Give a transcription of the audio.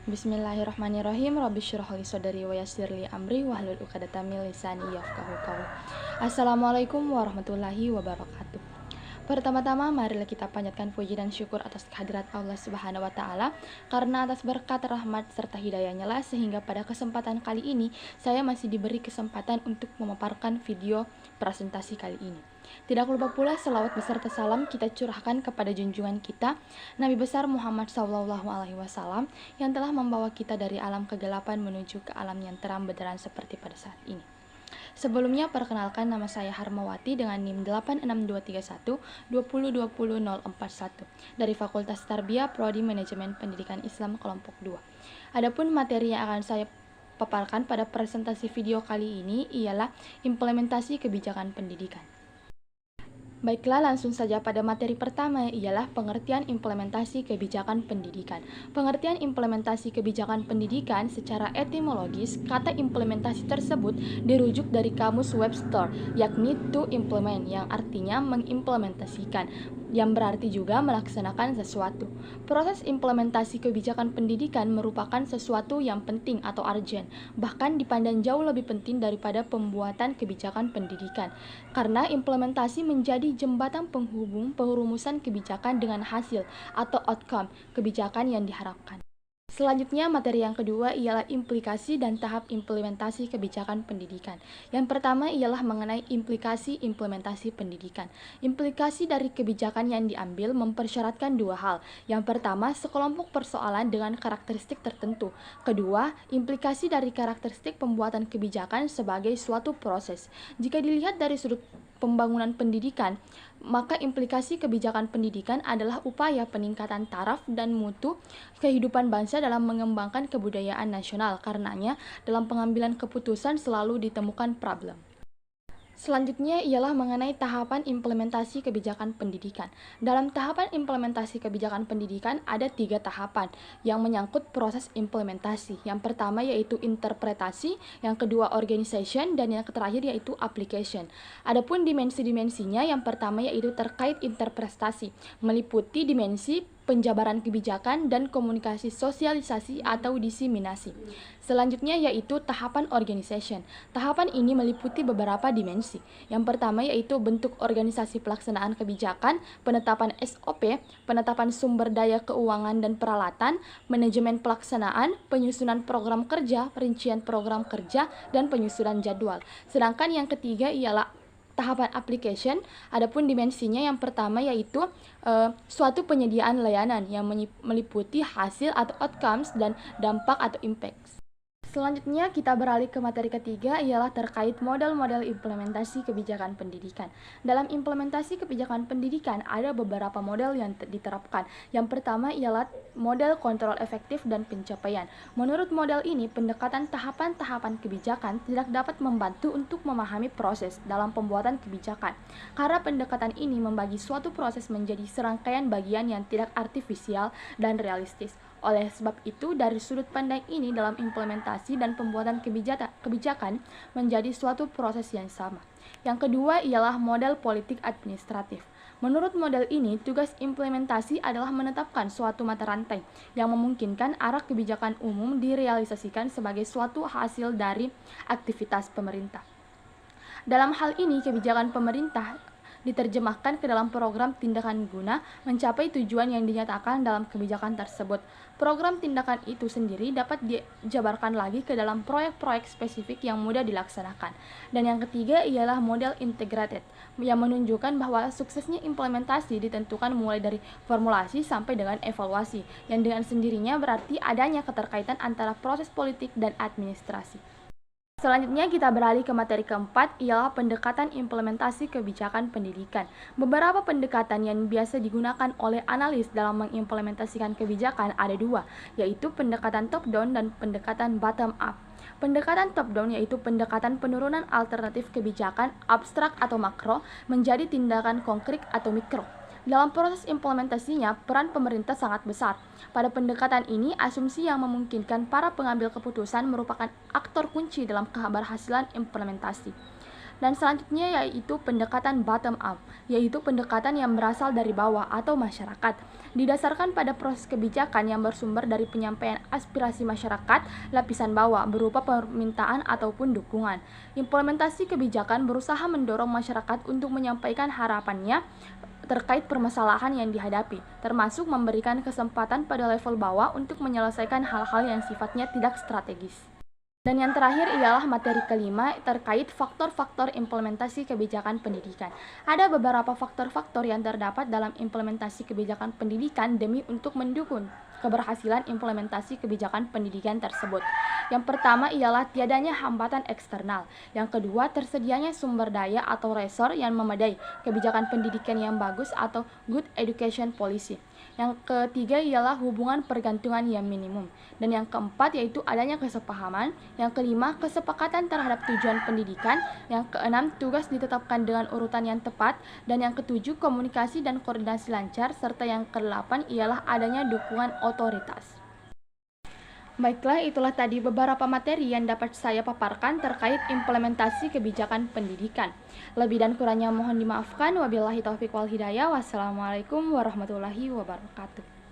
Bismillahirrahmanirrahim. Rabbi syrah li sadri wa yassir li amri wahlul 'uqdatam min lisani yafqahu qawli. Assalamualaikum warahmatullahi wabarakatuh. Pertama-tama marilah kita panjatkan puji dan syukur atas kehadirat Allah Subhanahu wa taala karena atas berkat rahmat serta hidayahnya lah sehingga pada kesempatan kali ini saya masih diberi kesempatan untuk memaparkan video presentasi kali ini. Tidak lupa pula selawat beserta salam kita curahkan kepada junjungan kita Nabi besar Muhammad SAW yang telah membawa kita dari alam kegelapan menuju ke alam yang terang benderang seperti pada saat ini. Sebelumnya perkenalkan, nama saya Harmawati dengan NIM 86231 2020041 dari Fakultas Tarbiyah Prodi Manajemen Pendidikan Islam kelompok 2. Adapun materi yang akan saya paparkan pada presentasi video kali ini ialah implementasi kebijakan pendidikan. Baiklah, langsung saja pada materi pertama ialah pengertian implementasi kebijakan pendidikan. Pengertian implementasi kebijakan pendidikan secara etimologis, kata implementasi tersebut dirujuk dari kamus Webster, yakni to implement yang artinya mengimplementasikan, yang berarti juga melaksanakan sesuatu. Proses implementasi kebijakan pendidikan merupakan sesuatu yang penting atau urgent, bahkan dipandang jauh lebih penting daripada pembuatan kebijakan pendidikan, karena implementasi menjadi jembatan penghubung perumusan kebijakan dengan hasil atau outcome kebijakan yang diharapkan. Selanjutnya, materi yang kedua ialah implikasi dan tahap implementasi kebijakan pendidikan. Yang pertama ialah mengenai implikasi implementasi pendidikan. Implikasi dari kebijakan yang diambil mempersyaratkan dua hal. Yang pertama, sekelompok persoalan dengan karakteristik tertentu. Kedua, implikasi dari karakteristik pembuatan kebijakan sebagai suatu proses. Jika dilihat dari sudut pembangunan pendidikan, maka implikasi kebijakan pendidikan adalah upaya peningkatan taraf dan mutu kehidupan bangsa dalam mengembangkan kebudayaan nasional. Karenanya, dalam pengambilan keputusan selalu ditemukan problem. Selanjutnya ialah mengenai tahapan implementasi kebijakan pendidikan. Dalam tahapan implementasi kebijakan pendidikan ada 3 tahapan yang menyangkut proses implementasi. Yang pertama yaitu interpretasi, yang kedua organization, dan yang terakhir yaitu application. Adapun dimensi-dimensinya, yang pertama yaitu terkait interpretasi, meliputi dimensi penjabaran kebijakan dan komunikasi sosialisasi atau diseminasi. Selanjutnya yaitu tahapan organization. Tahapan ini meliputi beberapa dimensi. Yang pertama yaitu bentuk organisasi pelaksanaan kebijakan, penetapan SOP, penetapan sumber daya keuangan dan peralatan, manajemen pelaksanaan, penyusunan program kerja, rincian program kerja, dan penyusunan jadwal. Sedangkan yang ketiga ialah tahapan application. Adapun dimensinya yang pertama yaitu suatu penyediaan layanan yang meliputi hasil atau outcomes dan dampak atau impact. Selanjutnya kita beralih ke materi ketiga ialah terkait model-model implementasi kebijakan pendidikan. Dalam implementasi kebijakan pendidikan ada beberapa model yang diterapkan. Yang pertama ialah model kontrol efektif dan pencapaian. Menurut model ini, pendekatan tahapan-tahapan kebijakan tidak dapat membantu untuk memahami proses dalam pembuatan kebijakan. Karena pendekatan ini membagi suatu proses menjadi serangkaian bagian yang tidak artifisial dan realistis. Oleh sebab itu, dari sudut pandang ini dalam implementasi dan pembuatan kebijakan menjadi suatu proses yang sama. Yang kedua ialah model politik administratif. Menurut model ini, tugas implementasi adalah menetapkan suatu mata rantai yang memungkinkan arah kebijakan umum direalisasikan sebagai suatu hasil dari aktivitas pemerintah. Dalam hal ini, kebijakan pemerintah diterjemahkan ke dalam program tindakan guna mencapai tujuan yang dinyatakan dalam kebijakan tersebut. Program tindakan itu sendiri dapat dijabarkan lagi ke dalam proyek-proyek spesifik yang mudah dilaksanakan. Dan yang ketiga ialah model integrated, yang menunjukkan bahwa suksesnya implementasi ditentukan mulai dari formulasi sampai dengan evaluasi, yang dengan sendirinya berarti adanya keterkaitan antara proses politik dan administrasi. Selanjutnya kita beralih ke materi keempat ialah pendekatan implementasi kebijakan pendidikan. Beberapa pendekatan yang biasa digunakan oleh analis dalam mengimplementasikan kebijakan ada dua, yaitu pendekatan top down dan pendekatan bottom up. Pendekatan top down yaitu pendekatan penurunan alternatif kebijakan abstrak atau makro menjadi tindakan konkret atau mikro. Dalam proses implementasinya, peran pemerintah sangat besar. Pada pendekatan ini, asumsi yang memungkinkan para pengambil keputusan merupakan aktor kunci dalam keberhasilan implementasi. Dan selanjutnya yaitu pendekatan bottom up, yaitu pendekatan yang berasal dari bawah atau masyarakat. Didasarkan pada proses kebijakan yang bersumber dari penyampaian aspirasi masyarakat lapisan bawah berupa permintaan ataupun dukungan. Implementasi kebijakan berusaha mendorong masyarakat untuk menyampaikan harapannya terkait permasalahan yang dihadapi, termasuk memberikan kesempatan pada level bawah untuk menyelesaikan hal-hal yang sifatnya tidak strategis. Dan yang terakhir ialah materi kelima terkait faktor-faktor implementasi kebijakan pendidikan. Ada beberapa faktor-faktor yang terdapat dalam implementasi kebijakan pendidikan demi untuk mendukung keberhasilan implementasi kebijakan pendidikan tersebut. Yang pertama ialah tiadanya hambatan eksternal. Yang kedua, tersedianya sumber daya atau resor yang memadai, kebijakan pendidikan yang bagus atau good education policy. Yang ketiga ialah hubungan pergantungan yang minimum. Dan yang keempat yaitu adanya kesepahaman. Yang kelima, kesepakatan terhadap tujuan pendidikan. Yang keenam, tugas ditetapkan dengan urutan yang tepat. Dan yang ketujuh, komunikasi dan koordinasi lancar. Serta yang kedelapan ialah adanya dukungan otoritas. Baiklah, itulah tadi beberapa materi yang dapat saya paparkan terkait implementasi kebijakan pendidikan. Lebih dan kurangnya mohon dimaafkan. Wabillahi taufiq wal hidayah. Wassalamualaikum warahmatullahi wabarakatuh.